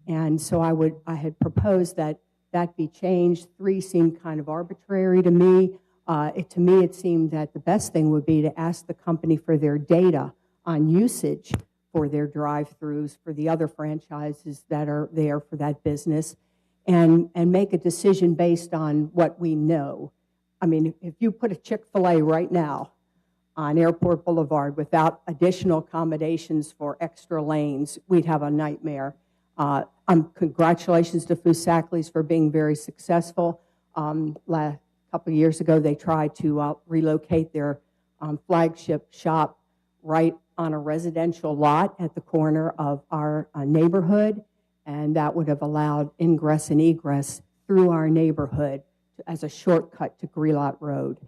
And so I had proposed that that be changed. 3 seemed kind of arbitrary to me. To me, it seemed that the best thing would be to ask the company for their data on usage for their drive-throughs, for the other franchises that are there for that business, and make a decision based on what we know. I mean, if you put a Chick-fil-A right now on Airport Boulevard without additional accommodations for extra lanes, we'd have a nightmare. Congratulations to Foosackly's for being very successful. A couple of years ago, they tried to relocate their flagship shop right on a residential lot at the corner of our neighborhood, and that would have allowed ingress and egress through our neighborhood as a shortcut to Grelot Road.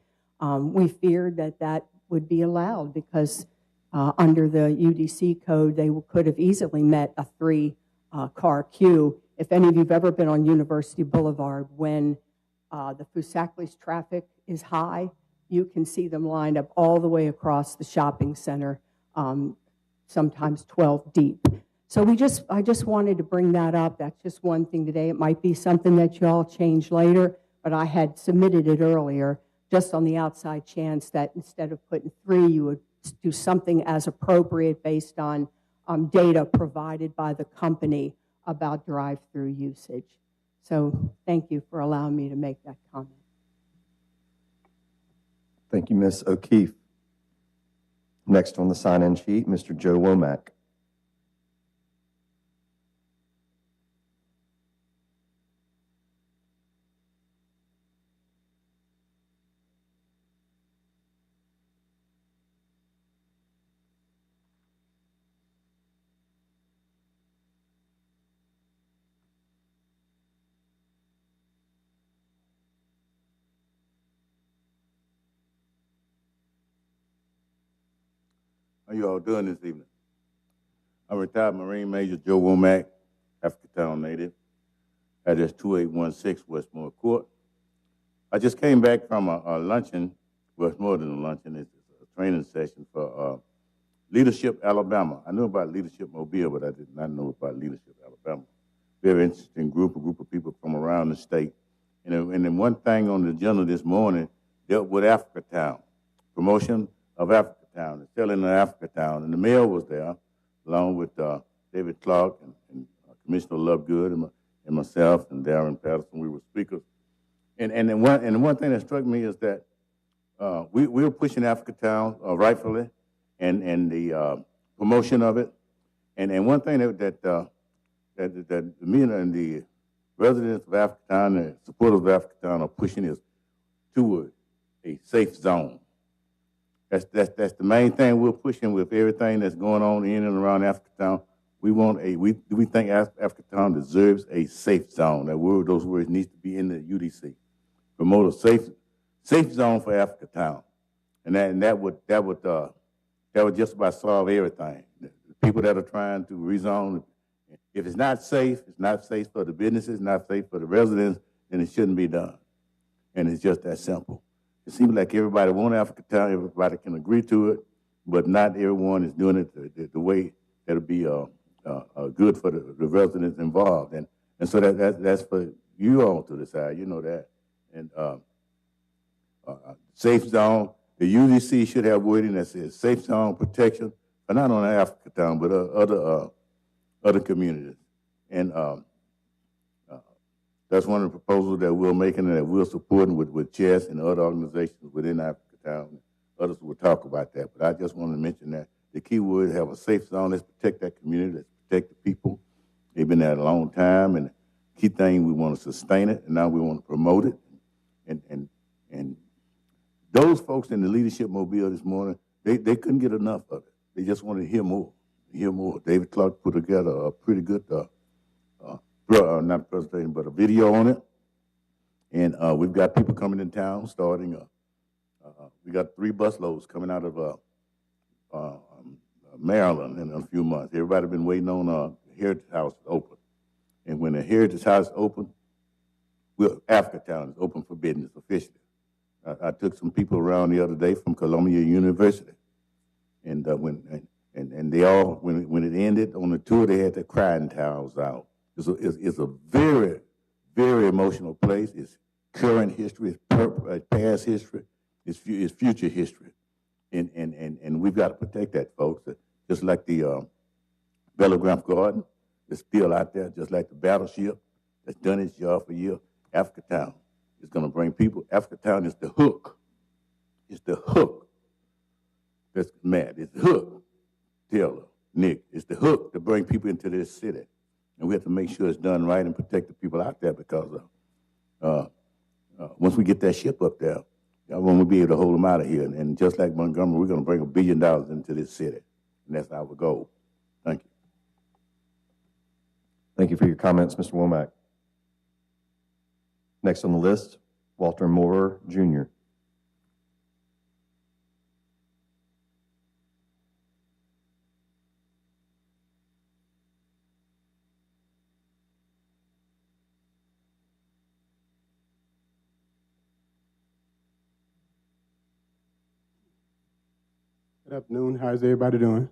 We feared that that would be allowed because under the UDC code, they could have easily met a 3-car queue. If any of you have ever been on University Boulevard, when the Foosackly's traffic is high, you can see them lined up all the way across the shopping center, sometimes 12 deep. So I just wanted to bring that up. That's just one thing today. It might be something that you all change later, but I had submitted it earlier just on the outside chance that instead of putting 3, you would do something as appropriate based on data provided by the company about drive-through usage. So thank you for allowing me to make that comment. Thank you, Ms. O'Keefe. Next on the sign-in sheet, Mr. Joe Womack. How you all doing this evening? I'm retired Marine Major Joe Womack, Africatown native, address 2816 Westmore Court. I just came back from a luncheon, well, it's more than a luncheon, it's a training session for Leadership Alabama. I knew about Leadership Mobile, but I did not know about Leadership Alabama. Very interesting group, a group of people from around the state. And then one thing on the agenda this morning dealt with Africatown, promotion of Africatown, the selling of Africatown. And the mayor was there, along with David Clark and Commissioner Lovegood and myself and Darren Patterson. We were speakers. And the one thing that struck me is that we were pushing Africatown rightfully, and the promotion of it. And one thing that me and the residents of Africatown, the supporters of Africatown are pushing is toward a safe zone. That's the main thing we're pushing with everything that's going on in and around Africatown. We think Africatown deserves a safe zone. Those words need to be in the UDC. Promote a safe zone for Africatown, and that would just about solve everything. The people that are trying to rezone, if it's not safe for the businesses, not safe for the residents, then it shouldn't be done. And it's just that simple. It seems like everybody wants Africatown, everybody can agree to it, but not everyone is doing it the way that'll be good for the residents involved. And so that's for you all to decide, you know that. And safe zone, the UDC should have wording that says safe zone protection, but not only Africatown, but other communities. And that's one of the proposals that we're making and that we're supporting with CHESS and other organizations within Africatown. Others will talk about that, but I just want to mention that the key word is have a safe zone. Let's protect that community. Let's protect the people. They've been there a long time, and the key thing, we want to sustain it, and now we want to promote it. And those folks in the Leadership Mobile this morning, they couldn't get enough of it. They just wanted to hear more. David Clark put together a pretty good not a presentation, but a video on it. And we've got people coming in town starting. We got 3 busloads coming out of Maryland in a few months. Everybody been waiting on Heritage House to open. And when the Heritage House open, Africatown is open for business officially. I took some people around the other day from Columbia University. And when it ended on the tour, they had their crying towels out. It's a very, very emotional place. It's current history, it's past history, it's future history. And we've got to protect that, folks. Just like the Bellegraph Garden is still out there, just like the battleship that's done its job for years. Africatown is going to bring people. Africatown is the hook. It's the hook that's mad. It's the hook, Taylor, Nick. It's the hook to bring people into this city. And we have to make sure it's done right and protect the people out there because once we get that ship up there, y'all won't be able to hold them out of here. And just like Montgomery, we're going to bring $1 billion into this city. And that's our goal. Thank you. Thank you for your comments, Mr. Womack. Next on the list, Walter Moore, Jr. Good afternoon. How's everybody doing?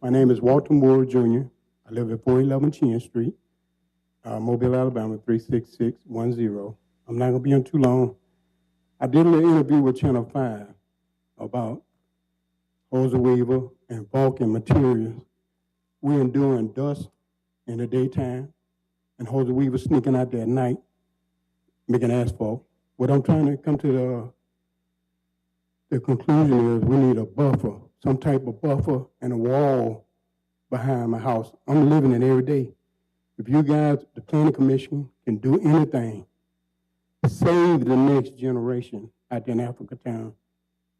My name is Walter Moore, Jr. I live at 411 Chin Street, Mobile, Alabama, 36610. I'm not going to be on too long. I did a little interview with Channel 5 about Jose Weaver and Vulcan Materials. We're enduring dust in the daytime, and Jose Weaver sneaking out there at night, making asphalt. What I'm trying to come to the conclusion is we need a buffer, some type of buffer and a wall behind my house. I'm living it every day. If you guys, the planning commission, can do anything, save the next generation out there in Africatown,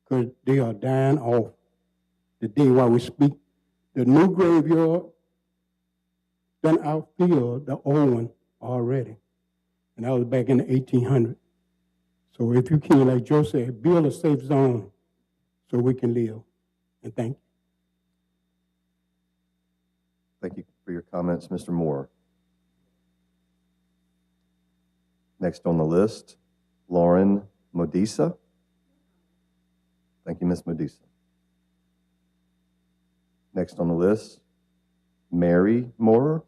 because they are dying off the day while we speak. The new graveyard done outfield the old one already. And that was back in the 1800s. So if you can, like Joe said, build a safe zone so we can live. And thank you. Thank you for your comments, Mr. Moore. Next on the list, Lauren Modisa. Thank you, Ms. Modisa. Next on the list, Mary Moorer.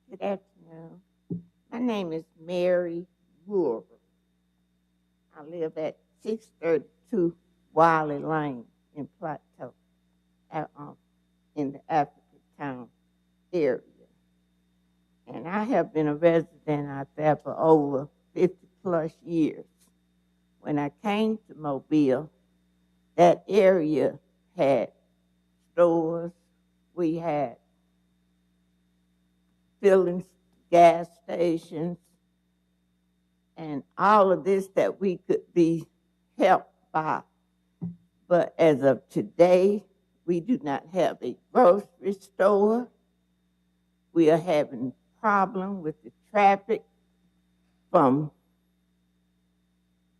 Good afternoon. My name is Mary Woolver. I live at 632 Wiley Lane in Plateau, in the Africatown area. And I have been a resident out there for over 50 plus years. When I came to Mobile, that area had stores, we had filling gas stations, and all of this that we could be helped by. But as of today, we do not have a grocery store. We are having problems with the traffic from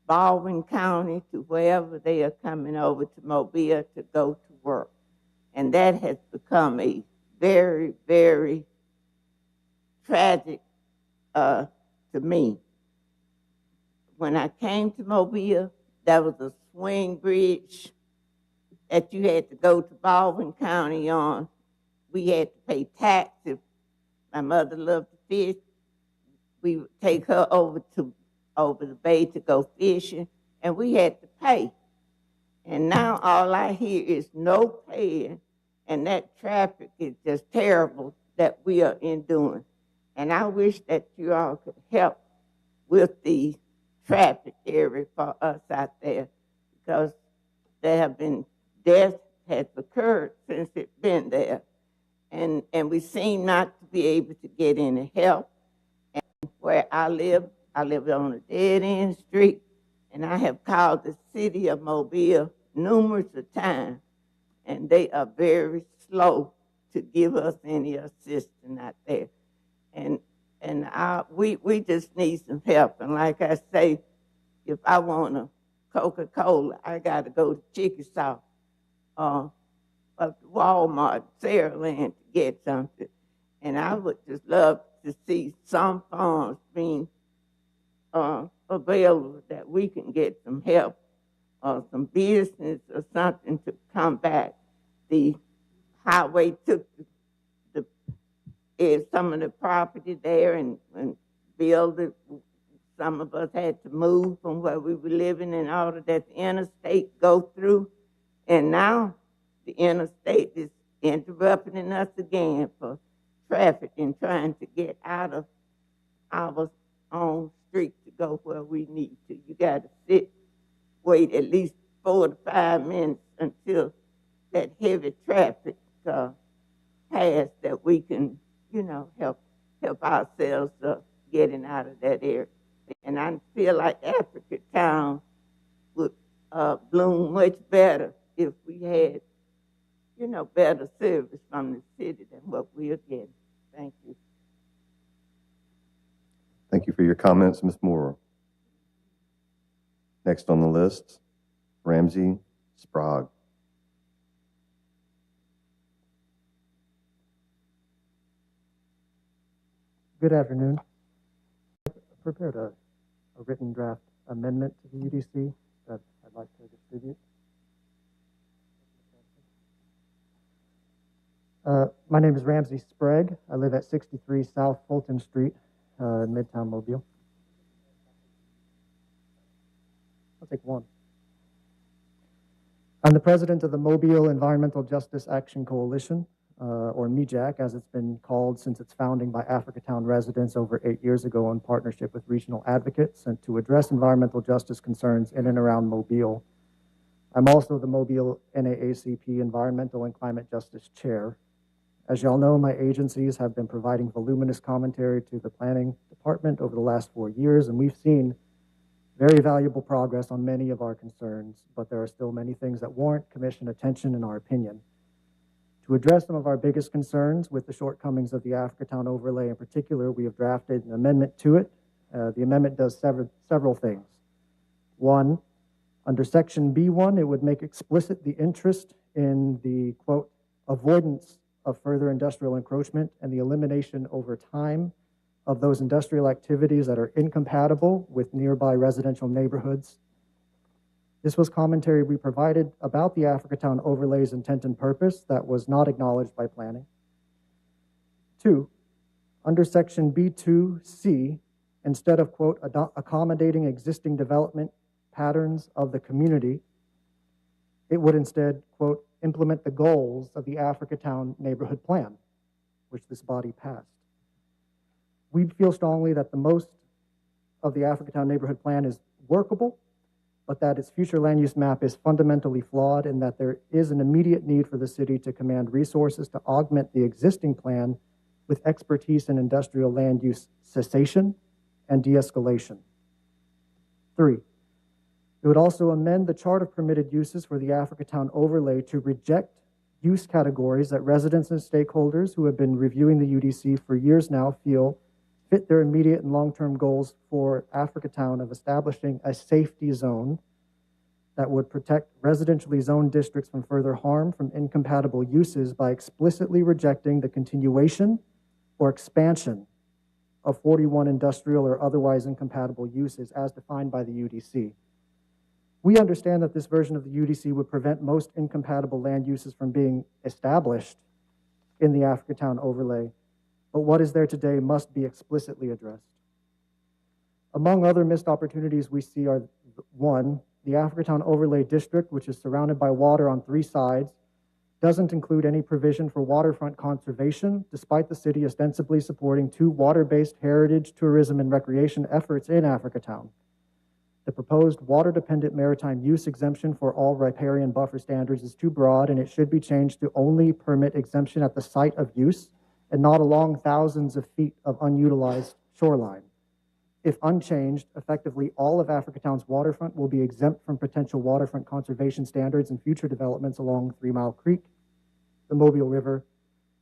Baldwin County to wherever they are coming over to Mobile to go to work. And that has become a very, very tragic to me. When I came to Mobile, there was a swing bridge that you had to go to Baldwin County on. We had to pay taxes. My mother loved to fish. We would take her over the bay to go fishing, and we had to pay. And now all I hear is no paying, and that traffic is just terrible that we are enduring. And I wish that you all could help with the traffic area for us out there, because there have been deaths has occurred since it's been there. And we seem not to be able to get any help. And where I live on a dead-end street, and I have called the city of Mobile numerous of times, and they are very slow to give us any assistance out there. And we just need some help. And like I say, if I want a Coca-Cola, I got to go to Chickasaw up to Walmart, Saraland to get something. And I would just love to see some funds being available that we can get some help or some business or something to combat the highway took some of the property there and build it. Some of us had to move from where we were living in order that the interstate go through. And now the interstate is interrupting us again for traffic and trying to get out of our own street to go where we need to. You got to wait at least 4 to 5 minutes until that heavy traffic pass that we can, help ourselves getting out of that area. And I feel like Africa Town would bloom much better if we had, better service from the city than what we are getting. Thank you. Thank you for your comments, Ms. Moore. Next on the list, Ramsey Sprague. Good afternoon. I prepared a written draft amendment to the UDC that I'd like to distribute. My name is Ramsey Sprague. I live at 63 South Fulton Street in Midtown Mobile. I'll take one. I'm the president of the Mobile Environmental Justice Action Coalition, or MEJAC, as it's been called since its founding by Africatown residents over 8 years ago in partnership with regional advocates and to address environmental justice concerns in and around Mobile. I'm also the Mobile NAACP Environmental and Climate Justice Chair. As y'all know, my agencies have been providing voluminous commentary to the Planning Department over the last 4 years, and we've seen very valuable progress on many of our concerns, but there are still many things that warrant Commission attention in our opinion. To address some of our biggest concerns with the shortcomings of the Africatown overlay in particular, we have drafted an amendment to it. The amendment does several things. One, under Section B1, it would make explicit the interest in the, quote, avoidance of further industrial encroachment and the elimination over time of those industrial activities that are incompatible with nearby residential neighborhoods. This was commentary we provided about the Africatown overlay's intent and purpose that was not acknowledged by planning. Two, under Section B2C, instead of, quote, accommodating existing development patterns of the community, it would instead, quote, implement the goals of the Africatown neighborhood plan, which this body passed. We feel strongly that the most of the Africatown neighborhood plan is workable, but that its future land use map is fundamentally flawed and that there is an immediate need for the city to command resources to augment the existing plan with expertise in industrial land use cessation and de-escalation. Three, it would also amend the chart of permitted uses for the Africatown overlay to reject use categories that residents and stakeholders who have been reviewing the UDC for years now feel fit their immediate and long-term goals for Africatown of establishing a safety zone that would protect residentially zoned districts from further harm from incompatible uses by explicitly rejecting the continuation or expansion of 41 industrial or otherwise incompatible uses as defined by the UDC. We understand that this version of the UDC would prevent most incompatible land uses from being established in the Africatown overlay, but what is there today must be explicitly addressed. Among other missed opportunities we see are, one, the Africatown overlay district, which is surrounded by water on 3 sides, doesn't include any provision for waterfront conservation, despite the city ostensibly supporting 2 water-based heritage, tourism, and recreation efforts in Africatown. The proposed water-dependent maritime use exemption for all riparian buffer standards is too broad, and it should be changed to only permit exemption at the site of use and not along thousands of feet of unutilized shoreline. If unchanged, effectively all of Africatown's waterfront will be exempt from potential waterfront conservation standards in future developments along 3 Mile Creek, the Mobile River,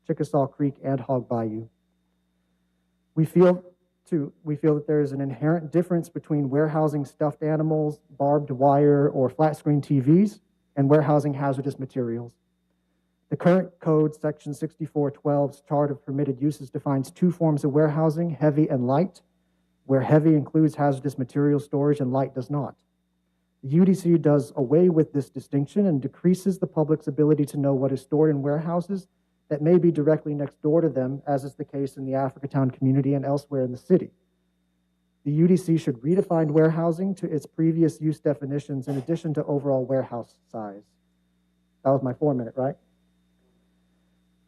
Chickasaw Creek, and Hog Bayou. We feel that there is an inherent difference between warehousing stuffed animals, barbed wire, or flat screen TVs, and warehousing hazardous materials. The current code, section 6412's chart of permitted uses, defines 2 forms of warehousing, heavy and light, where heavy includes hazardous material storage and light does not. The UDC does away with this distinction and decreases the public's ability to know what is stored in warehouses that may be directly next door to them, as is the case in the Africatown community and elsewhere in the city. The UDC should redefine warehousing to its previous use definitions in addition to overall warehouse size. That was my 4-minute, right?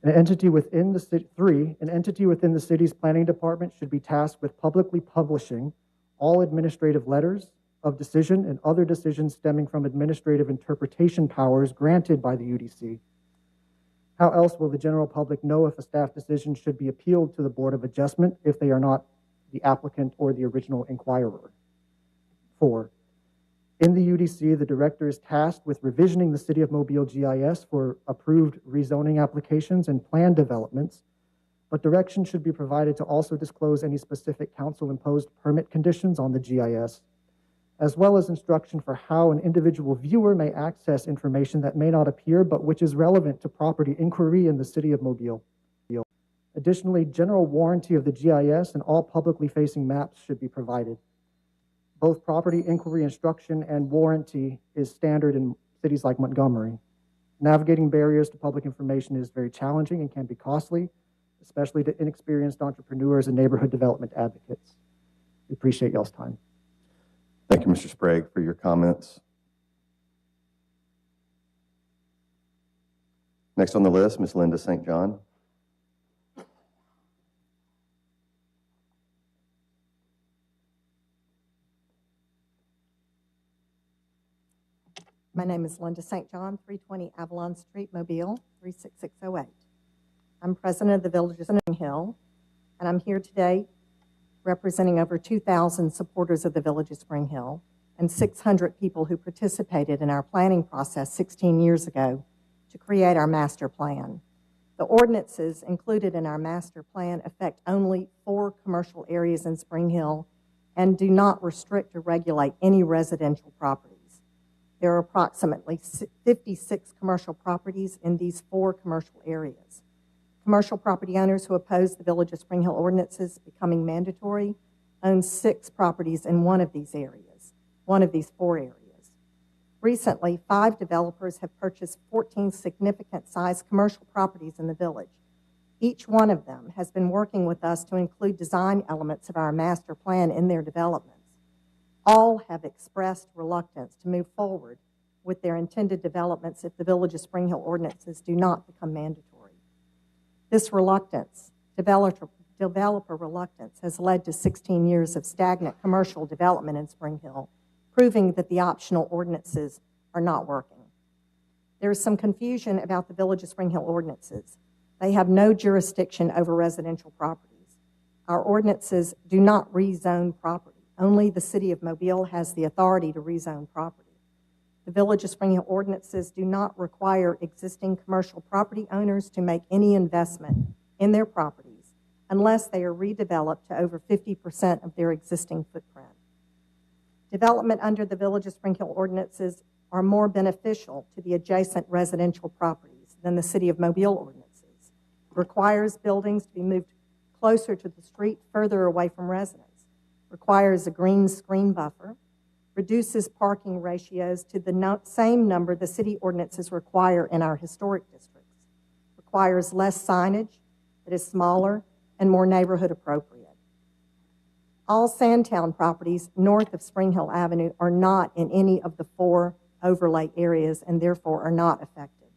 An entity within the city, 3, an entity within the city's planning department should be tasked with publicly publishing all administrative letters of decision and other decisions stemming from administrative interpretation powers granted by the UDC. How else will the general public know if a staff decision should be appealed to the Board of Adjustment if they are not the applicant or the original inquirer? 4, in the UDC, the director is tasked with revisioning the City of Mobile GIS for approved rezoning applications and plan developments, but direction should be provided to also disclose any specific council-imposed permit conditions on the GIS, as well as instruction for how an individual viewer may access information that may not appear but which is relevant to property inquiry in the City of Mobile. Additionally, general warranty of the GIS and all publicly facing maps should be provided. Both property inquiry instruction and warranty is standard in cities like Montgomery. Navigating barriers to public information is very challenging and can be costly, especially to inexperienced entrepreneurs and neighborhood development advocates. We appreciate y'all's time. Thank you, Mr. Sprague, for your comments. Next on the list, Ms. Linda St. John. My name is Linda St. John, 320 Avalon Street, Mobile, 36608. I'm president of the Village of Spring Hill, and I'm here today representing over 2,000 supporters of the Village of Spring Hill and 600 people who participated in our planning process 16 years ago to create our master plan. The ordinances included in our master plan affect only 4 commercial areas in Spring Hill and do not restrict or regulate any residential properties. There are approximately 56 commercial properties in these 4 commercial areas. Commercial property owners who oppose the Village of Spring Hill ordinances becoming mandatory own 6 properties in one of these areas, one of these 4 areas. Recently, 5 developers have purchased 14 significant-sized commercial properties in the village. Each one of them has been working with us to include design elements of our master plan in their developments. All have expressed reluctance to move forward with their intended developments if the Village of Spring Hill ordinances do not become mandatory. This reluctance, developer reluctance, has led to 16 years of stagnant commercial development in Spring Hill, proving that the optional ordinances are not working. There is some confusion about the Village of Spring Hill ordinances. They have no jurisdiction over residential properties. Our ordinances do not rezone property. Only the City of Mobile has the authority to rezone property. The Village of Spring Hill ordinances do not require existing commercial property owners to make any investment in their properties unless they are redeveloped to over 50% of their existing footprint. Development under the Village of Spring Hill ordinances are more beneficial to the adjacent residential properties than the City of Mobile ordinances. It requires buildings to be moved closer to the street, further away from residents. Requires a green screen buffer, reduces parking ratios to the same number the city ordinances require in our historic districts, requires less signage that is smaller and more neighborhood appropriate. All Sandtown properties north of Spring Hill Avenue are not in any of the 4 overlay areas and therefore are not affected.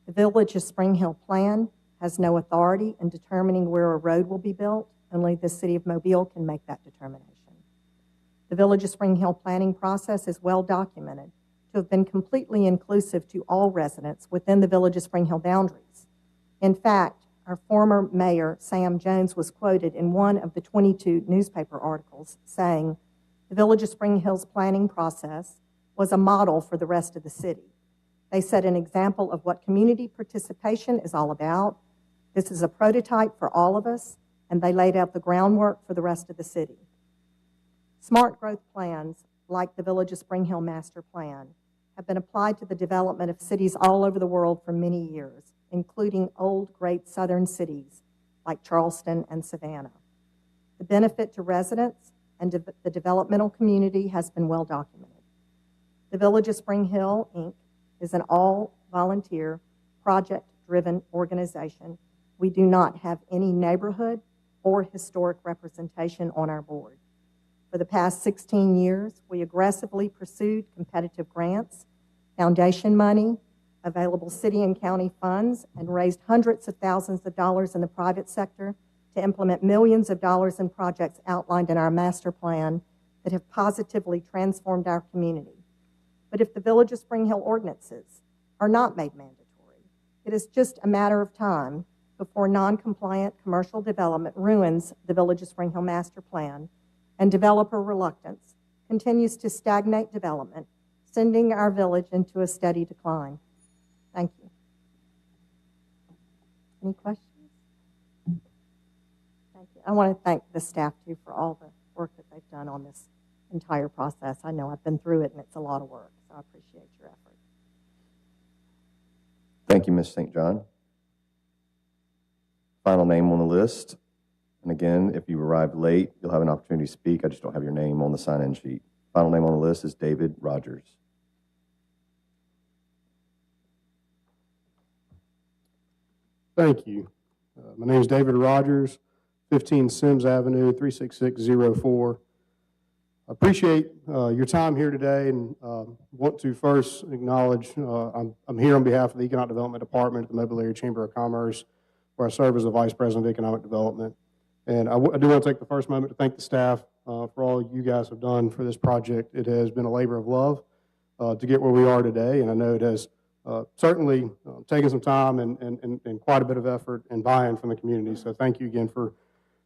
The Village of Spring Hill plan has no authority in determining where a road will be built. Only the City of Mobile can make that determination. The Village of Spring Hill planning process is well documented to have been completely inclusive to all residents within the Village of Spring Hill boundaries. In fact, our former mayor, Sam Jones, was quoted in one of the 22 newspaper articles saying, "The Village of Spring Hill's planning process was a model for the rest of the city. They set an example of what community participation is all about. This is a prototype for all of us, and they laid out the groundwork for the rest of the city." Smart growth plans, like the Village of Spring Hill Master Plan, have been applied to the development of cities all over the world for many years, including old, great southern cities like Charleston and Savannah. The benefit to residents and the developmental community has been well documented. The Village of Spring Hill, Inc. is an all-volunteer, project-driven organization. We do not have any neighborhood or historic representation on our board. For the past 16 years, we aggressively pursued competitive grants, foundation money, available city and county funds, and raised hundreds of thousands of dollars in the private sector to implement millions of dollars in projects outlined in our master plan that have positively transformed our community. But if the Village of Spring Hill ordinances are not made mandatory, it is just a matter of time before non-compliant commercial development ruins the Village of Spring Hill master plan, and developer reluctance continues to stagnate development, sending our village into a steady decline. Thank you. Any questions? Thank you. I want to thank the staff, too, for all the work that they've done on this entire process. I know I've been through it, and it's a lot of work, so I appreciate your effort. Thank you, Ms. St. John. Final name on the list. And again, if you arrived late, you'll have an opportunity to speak. I just don't have your name on the sign-in sheet. Final name on the list is David Rogers. Thank you. My name is David Rogers, 15 Sims Avenue, 36604. I appreciate your time here today, and want to first acknowledge I'm here on behalf of the Economic Development Department at the Mobile Area Chamber of Commerce, where I serve as the Vice President of Economic Development. And I do want to take the first moment to thank the staff for all you guys have done for this project. It has been a labor of love to get where we are today, and I know it has certainly taken some time and quite a bit of effort and buy-in from the community. So thank you again for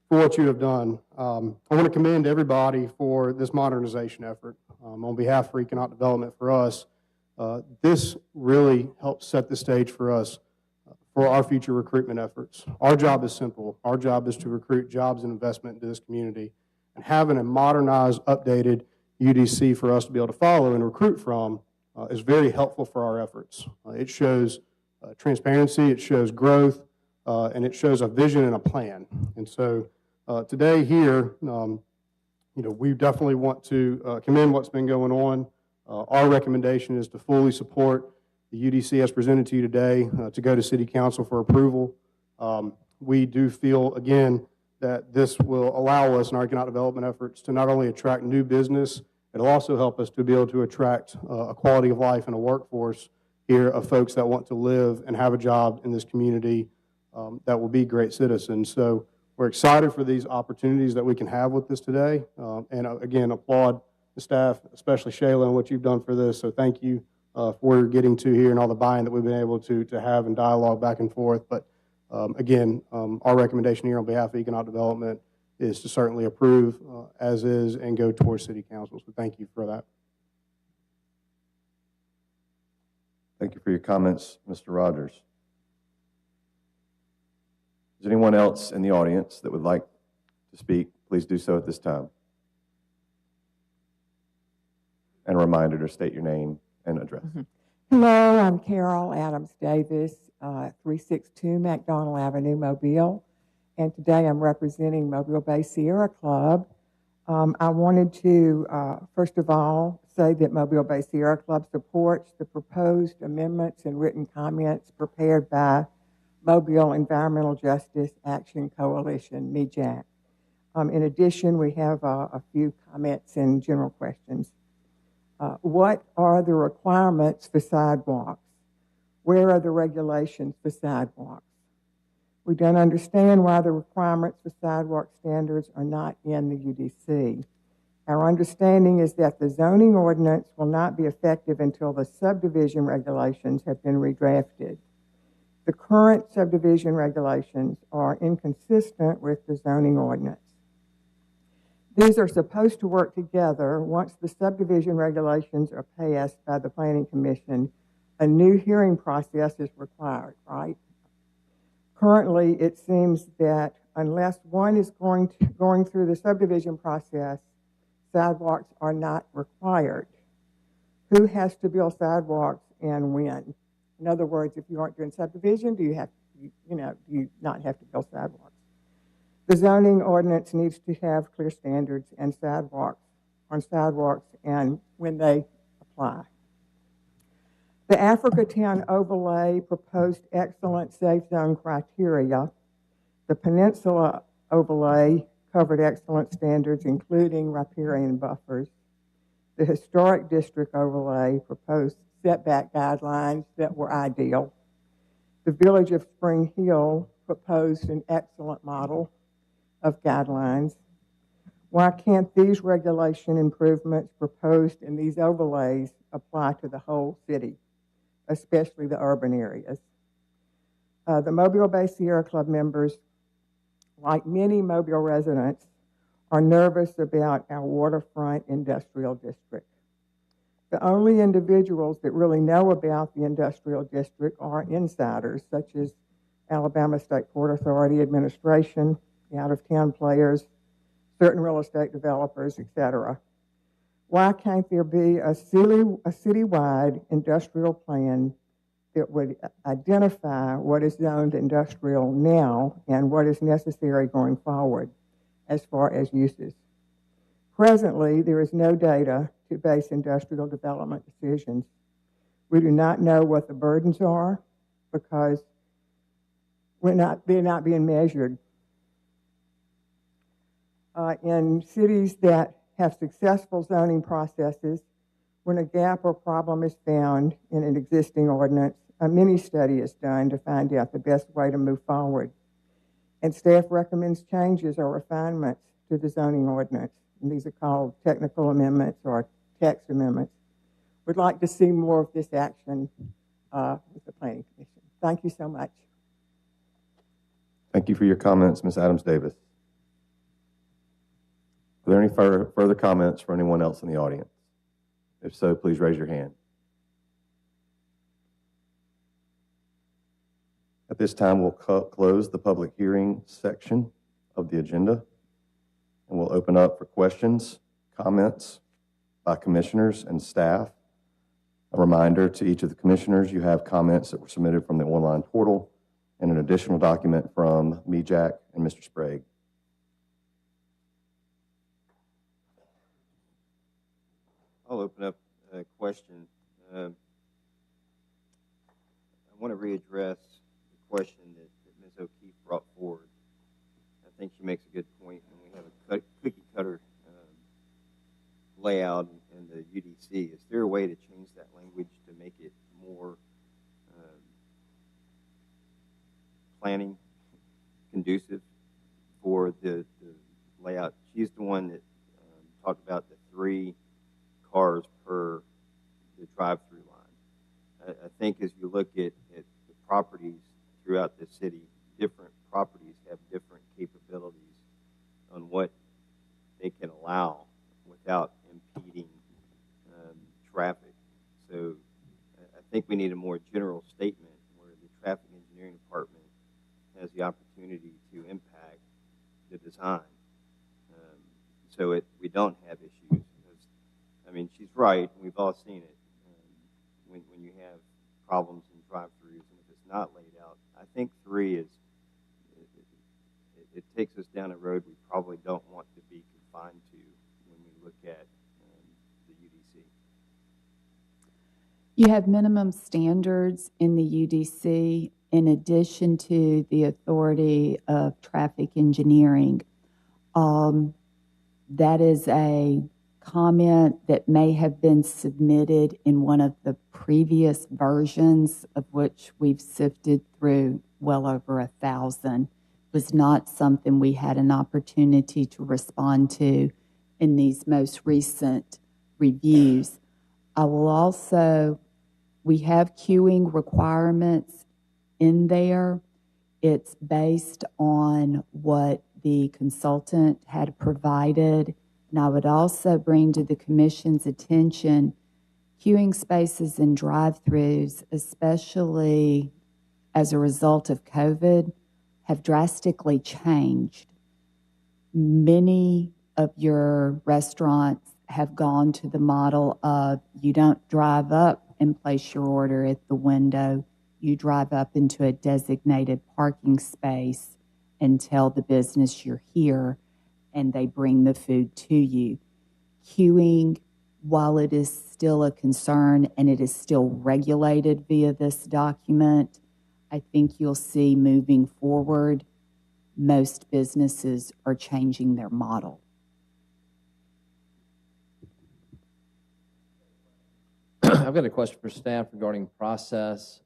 what you have done. I want to commend everybody for this modernization effort. On behalf of economic development for us, this really helps set the stage for us for our future recruitment efforts. Our job is simple. Our job is to recruit jobs and investment into this community. And having a modernized, updated UDC for us to be able to follow and recruit from is very helpful for our efforts. It shows transparency, it shows growth, and it shows a vision and a plan. And so today here, we definitely want to commend what's been going on. Our recommendation is to fully support the UDC as presented to you today to go to City Council for approval. We do feel, again, that this will allow us in our economic development efforts to not only attract new business, it'll also help us to be able to attract a quality of life and a workforce here of folks that want to live and have a job in this community that will be great citizens. So we're excited for these opportunities that we can have with this today. And again, applaud the staff, especially Shayla, and what you've done for this. So thank you for getting to here and all the buy-in that we've been able to have and dialogue back and forth. But again, our recommendation here on behalf of economic development is to certainly approve as is and go towards City Council. So thank you for that. Thank you for your comments, Mr. Rogers. Is there anyone else in the audience that would like to speak? Please do so at this time. And a reminder to state your name and address. Hello, I'm Carol Adams Davis, 362 McDonald Avenue, Mobile. And today I'm representing Mobile Bay Sierra Club. I wanted to, first of all, say that Mobile Bay Sierra Club supports the proposed amendments and written comments prepared by Mobile Environmental Justice Action Coalition, MEJAC. In addition, we have a few comments and general questions. What are the requirements for sidewalks? Where are the regulations for sidewalks? We don't understand why the requirements for sidewalk standards are not in the UDC. Our understanding is that the zoning ordinance will not be effective until the subdivision regulations have been redrafted. The current subdivision regulations are inconsistent with the zoning ordinance. These are supposed to work together. Once the subdivision regulations are passed by the Planning Commission, a new hearing process is required, right? Currently, it seems that unless one is going through the subdivision process, sidewalks are not required. Who has to build sidewalks and when? In other words, if you aren't doing subdivision, do you not have to build sidewalks? The zoning ordinance needs to have clear standards and sidewalks and when they apply. The Africatown overlay proposed excellent safe zone criteria. The Peninsula overlay covered excellent standards, including riparian buffers. The Historic District overlay proposed setback guidelines that were ideal. The Village of Spring Hill proposed an excellent model of guidelines. Why can't these regulation improvements proposed in these overlays apply to the whole city, especially the urban areas? The Mobile Bay Sierra Club members, like many Mobile residents, are nervous about our waterfront industrial district. The only individuals that really know about the industrial district are insiders, such as Alabama State Port Authority administration, the out-of-town players, certain real estate developers, etc. Why can't there be a citywide industrial plan that would identify what is zoned industrial now and what is necessary going forward as far as uses? Presently, there is no data to base industrial development decisions. We do not know what the burdens are because they're not being measured. In cities that have successful zoning processes, when a gap or problem is found in an existing ordinance, a mini study is done to find out the best way to move forward. And staff recommends changes or refinements to the zoning ordinance. And these are called technical amendments or text amendments. We'd like to see more of this action with the Planning Commission. Thank you so much. Thank you for your comments, Ms. Adams-Davis. Are there any further comments for anyone else in the audience? If so, please raise your hand. At this time, we'll close the public hearing section of the agenda, and we'll open up for questions, comments by commissioners and staff. A reminder to each of the commissioners, you have comments that were submitted from the online portal and an additional document from me, Jack, and Mr. Sprague. I'll open up a question. I want to readdress the question that Ms. O'Keefe brought forward. I think she makes a good point. When we have a cookie cutter layout in the UDC, is there a way to change that language to make it more planning conducive for the layout? She's the one that talked about the 3 cars per the drive-through line. I think as you look at the properties throughout the city, different properties have different capabilities on what they can allow without impeding traffic. So I think we need a more general statement where the traffic engineering department has the opportunity to impact the design so we don't have issues. I mean, she's right. We've all seen it. When you have problems in drive-throughs and if it's not laid out, I think 3 is, it takes us down a road we probably don't want to be confined to when we look at the UDC. You have minimum standards in the UDC in addition to the authority of traffic engineering. That is a comment that may have been submitted in one of the previous versions of which we've sifted through well over 1,000. Was not something we had an opportunity to respond to in these most recent reviews. I will also, we have queuing requirements in there. It's based on what the consultant had provided. And I would also bring to the commission's attention queuing spaces and drive-throughs, especially as a result of COVID, have drastically changed. Many of your restaurants have gone to the model of you don't drive up and place your order at the window. You drive up into a designated parking space and tell the business you're here, and they bring the food to you. Queuing, while it is still a concern and it is still regulated via this document, I think you'll see moving forward, most businesses are changing their model. I've got a question for staff regarding process,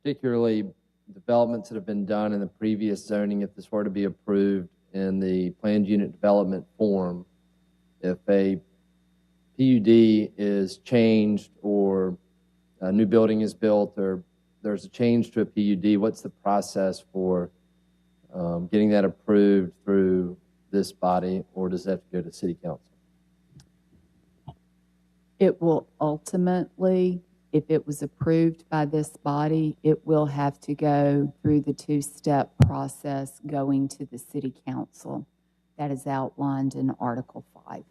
particularly developments that have been done in the previous zoning. If this were to be approved in the planned unit development form, if a PUD is changed or a new building is built or there's a change to a PUD, what's the process for getting that approved through this body, or does that have to go to City Council? It will ultimately, if it was approved by this body, it will have to go through the two-step process going to the City Council. That is outlined in Article 5.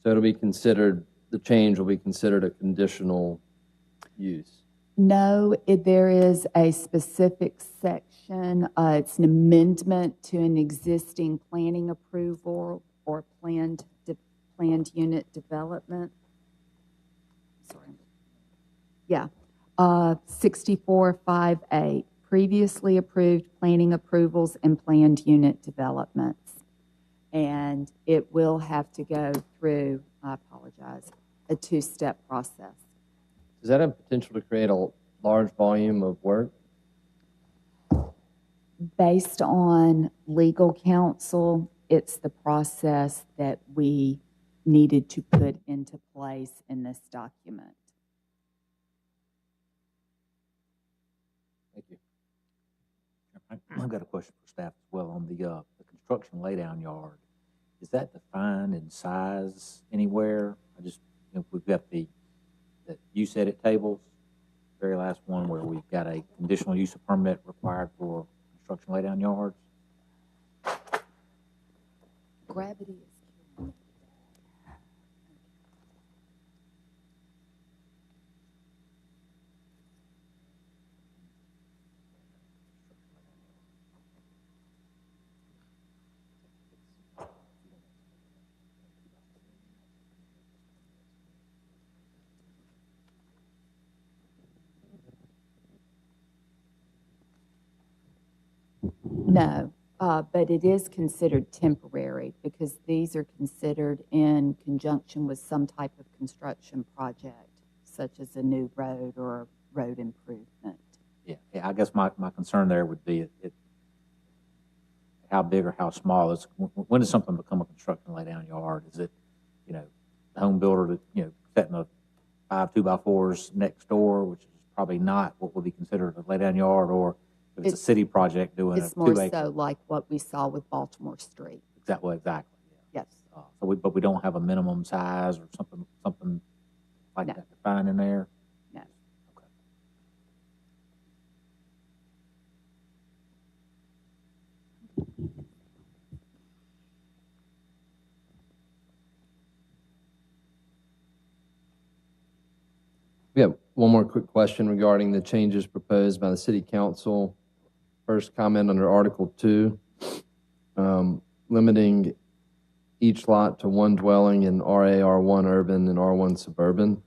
So it'll be considered, the change will be considered a conditional use? No, there is a specific section. It's an amendment to an existing planning approval or planned unit development. Sorry. Yeah. 6458, previously approved planning approvals and planned unit developments. And it will have to go through, I apologize, a two-step process. Does that have potential to create a large volume of work? Based on legal counsel, it's the process that we needed to put into place in this document. Thank you. I've got a question for staff as well on the construction laydown yard. Is that defined in size anywhere? We've got the you said it tables, very last one where we've got a conditional use of permit required for construction laydown yards. Gravity is killing me. No, but it is considered temporary because these are considered in conjunction with some type of construction project, such as a new road or a road improvement. Yeah, I guess my concern there would be how big or how small is, when does something become a construction laydown yard? Is it, the home builder that, setting up 5 2x4s next door, which is probably not what would be considered a laydown yard, or if it's a city project doing It's a more 2 acre. so like what we saw with Baltimore Street. Exactly. Yeah. Yes. But we don't have a minimum size or something like No. that defined in there. No. Okay. We have one more quick question regarding the changes proposed by the City Council. First comment under Article 2, limiting each lot to one dwelling in RA, R1 urban, and R1 suburban.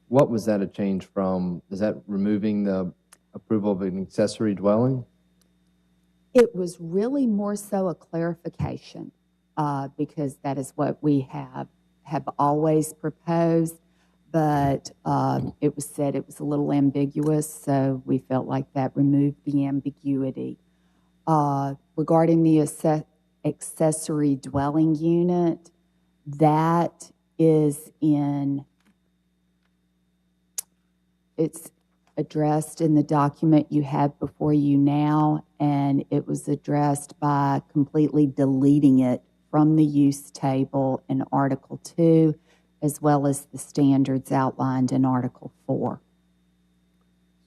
What was that a change from? Is that removing the approval of an accessory dwelling? It was really more so a clarification because that is what we have always proposed, but it was said it was a little ambiguous, so we felt like that removed the ambiguity. Regarding the accessory dwelling unit, that is in, it's addressed in the document you have before you now, and it was addressed by completely deleting it from the use table in Article 2, as well as the standards outlined in Article 4.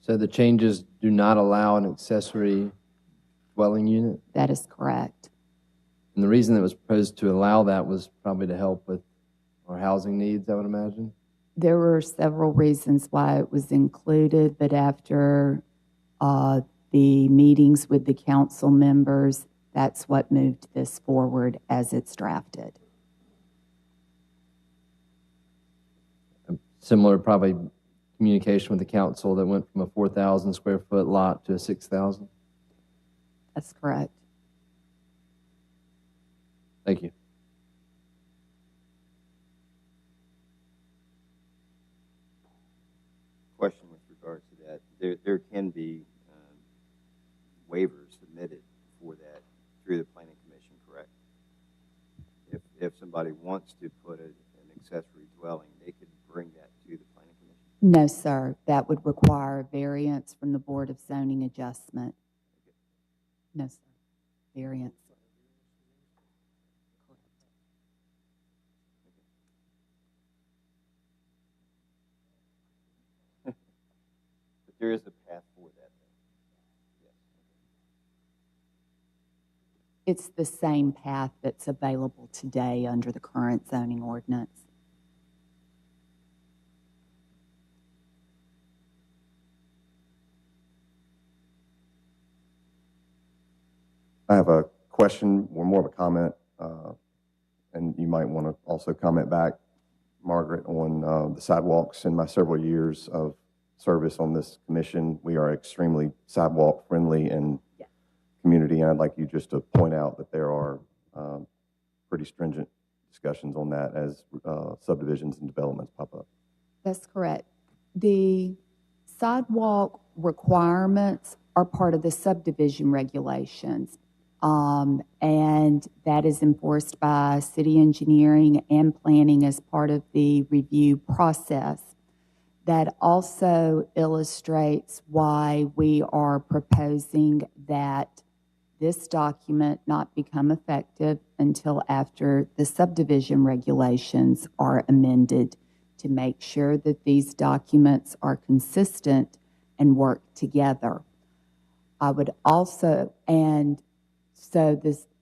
So the changes do not allow an accessory dwelling unit? That is correct. And the reason it was proposed to allow that was probably to help with our housing needs, I would imagine? There were several reasons why it was included, but after the meetings with the council members, that's what moved this forward as it's drafted. Similar, probably, communication with the council that went from a 4,000 square foot lot to a 6,000? That's correct. Thank you. Question with regards to that. There can be waivers submitted for that through the planning commission, correct? If somebody wants to put an accessory dwelling, they could bring that to the planning commission? No, sir. That would require a variance from the Board of Zoning Adjustment. No, sir. Variance. But there is a path for that, though. Yes. It's the same path that's available today under the current zoning ordinance. I have a question, or more of a comment, and you might want to also comment back, Margaret, on the sidewalks. In my several years of service on this commission, we are extremely sidewalk friendly and community, and I'd like you just to point out that there are pretty stringent discussions on that as subdivisions and developments pop up. That's correct. The sidewalk requirements are part of the subdivision regulations, and that is enforced by city engineering and planning as part of the review process. That also illustrates why we are proposing that this document not become effective until after the subdivision regulations are amended, to make sure that these documents are consistent and work together. I would also, and so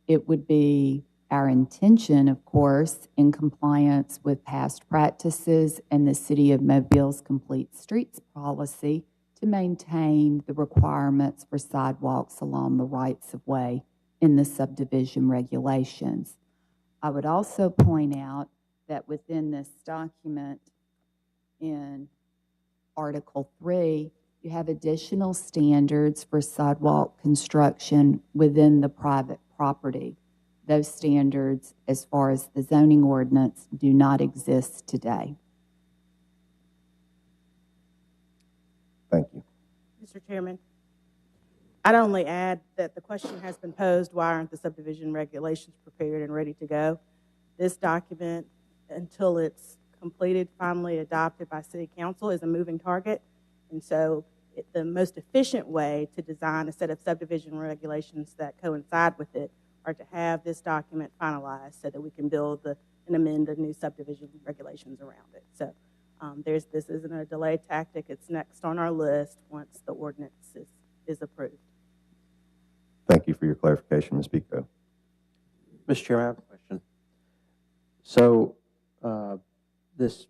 it would be our intention, of course, in compliance with past practices and the City of Mobile's Complete Streets policy, to maintain the requirements for sidewalks along the rights of way in the subdivision regulations. I would also point out that within this document, in Article 3, you have additional standards for sidewalk construction within the private property. Those standards, as far as the zoning ordinance, do not exist today. Thank you. Mr. Chairman, I'd only add that the question has been posed, why aren't the subdivision regulations prepared and ready to go? This document, until it's completed, finally adopted by City Council, is a moving target. And so the most efficient way to design a set of subdivision regulations that coincide with it are to have this document finalized so that we can build and amend the new subdivision regulations around it. So this isn't a delay tactic. It's next on our list once the ordinance is approved. Thank you for your clarification, Ms. Pico. Mr. Chairman, I have a question. So this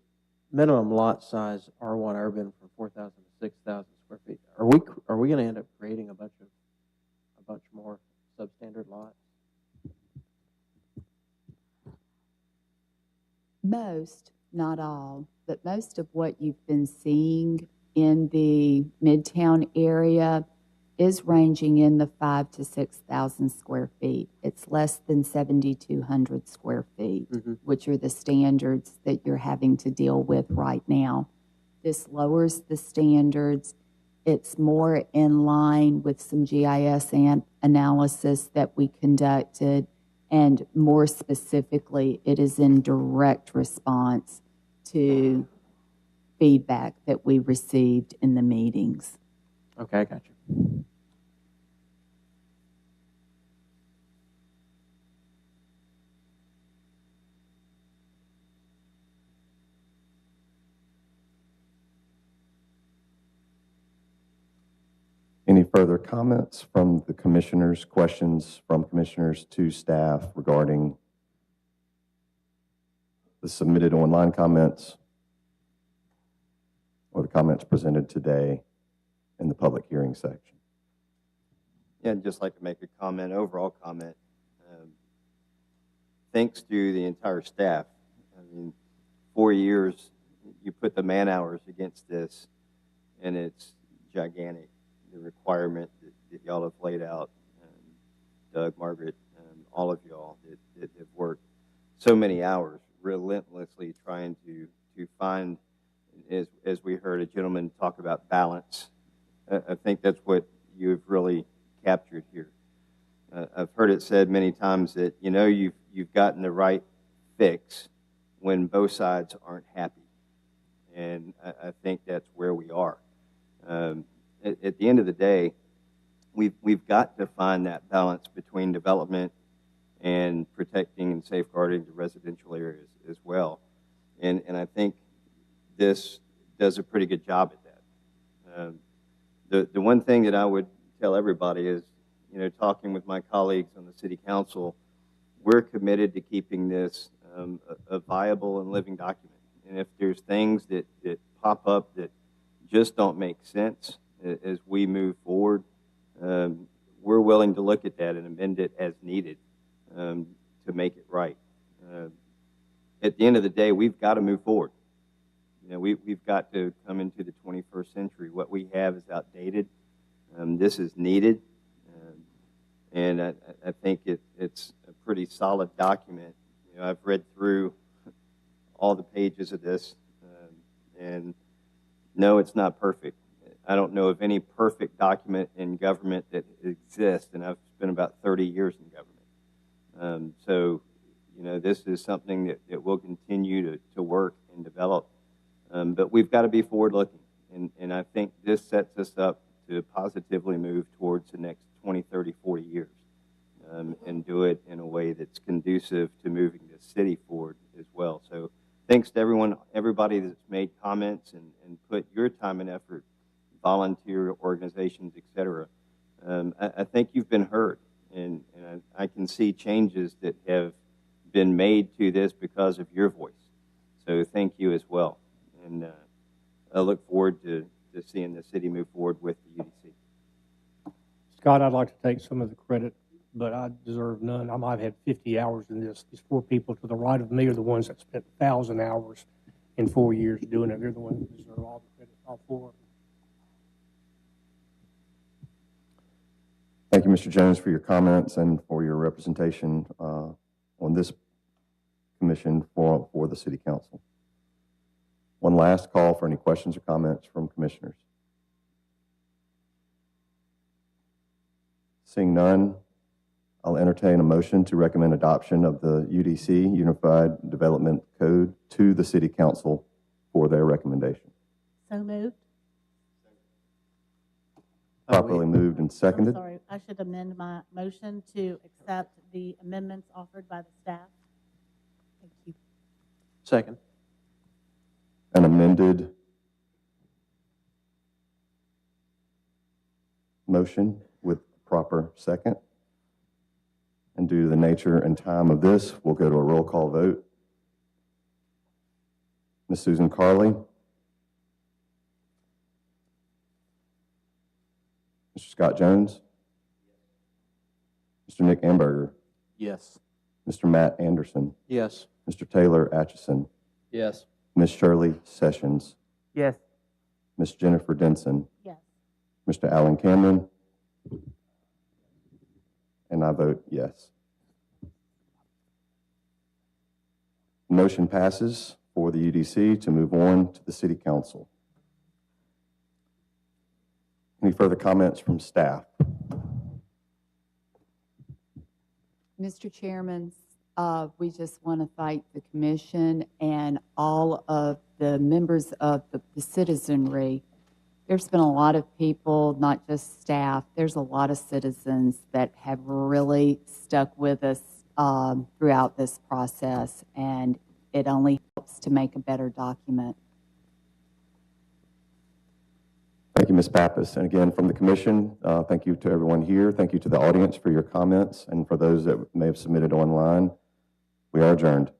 minimum lot size R1 urban from 4,000 to 6,000 square feet, are we going to end up creating a bunch more substandard lots? Most, not all, but most of what you've been seeing in the Midtown area is ranging in the 5,000 to 6,000 square feet. It's less than 7,200 square feet, which are the standards that you're having to deal with right now. This lowers the standards. It's more in line with some GIS analysis that we conducted, and more specifically, it is in direct response to feedback that we received in the meetings. Okay, I got you. Any further comments from the commissioners, questions from commissioners to staff regarding the submitted online comments or the comments presented today in the public hearing section? Yeah, I'd just like to make a comment, overall comment. Thanks to the entire staff. I mean, 4 years, you put the man hours against this, and it's gigantic. The requirement that y'all have laid out, Doug, Margaret, all of y'all that have worked so many hours relentlessly trying to find, as we heard a gentleman talk about balance. I think that's what you've really captured here. I've heard it said many times that, you know, you've gotten the right fix when both sides aren't happy. And I think that's where we are. At the end of the day, we've got to find that balance between development and protecting and safeguarding the residential areas as well. And I think this does a pretty good job at that. The one thing that I would tell everybody is, you know, talking with my colleagues on the city council, we're committed to keeping this a viable and living document. And if there's things that pop up that just don't make sense as we move forward, we're willing to look at that and amend it as needed to make it right. At the end of the day, we've got to move forward. You know, we've got to come into the 21st century. What we have is outdated. This is needed. And I think it's a pretty solid document. You know, I've read through all the pages of this, and no, it's not perfect. I don't know of any perfect document in government that exists, and I've spent about 30 years in government. So, you know, this is something that will continue to work and develop. But we've got to be forward-looking, and I think this sets us up to positively move towards the next 20, 30, 40 years, and do it in a way that's conducive to moving the city forward as well. So thanks to everybody that's made comments and put your time and effort, volunteer organizations, et cetera. I think you've been heard, and I can see changes that have been made to this because of your voice. So thank you as well. And I look forward to seeing the city move forward with the UDC. Scott, I'd like to take some of the credit, but I deserve none. I might have had 50 hours in this. These 4 people to the right of me are the ones that spent 1,000 hours in 4 years doing it. They're the ones that deserve all the credit, all 4 of them. Thank you, Mr. Jones, for your comments and for your representation on this commission for the City Council. One last call for any questions or comments from commissioners. Seeing none, I'll entertain a motion to recommend adoption of the UDC, Unified Development Code, to the City Council for their recommendation. So moved. Properly moved and seconded. I'm sorry, I should amend my motion to accept the amendments offered by the staff. Thank you. Second. An amended motion with proper second. And due to the nature and time of this, we'll go to a roll call vote. Ms. Susan Carley. Mr. Scott Jones. Mr. Nick Amberger. Yes. Mr. Matt Anderson. Yes. Mr. Taylor Atchison. Yes. Ms. Shirley Sessions. Yes. Ms. Jennifer Denson. Yes. Mr. Alan Cameron. And I vote yes. Motion passes for the UDC to move on to the City Council. Any further comments from staff? Mr. Chairman, We just want to thank the commission and all of the members of the citizenry. There's been a lot of people, not just staff, there's a lot of citizens that have really stuck with us throughout this process, and it only helps to make a better document. Thank you, Ms. Pappas. And again, from the commission, thank you to everyone here. Thank you to the audience for your comments and for those that may have submitted online. We are adjourned.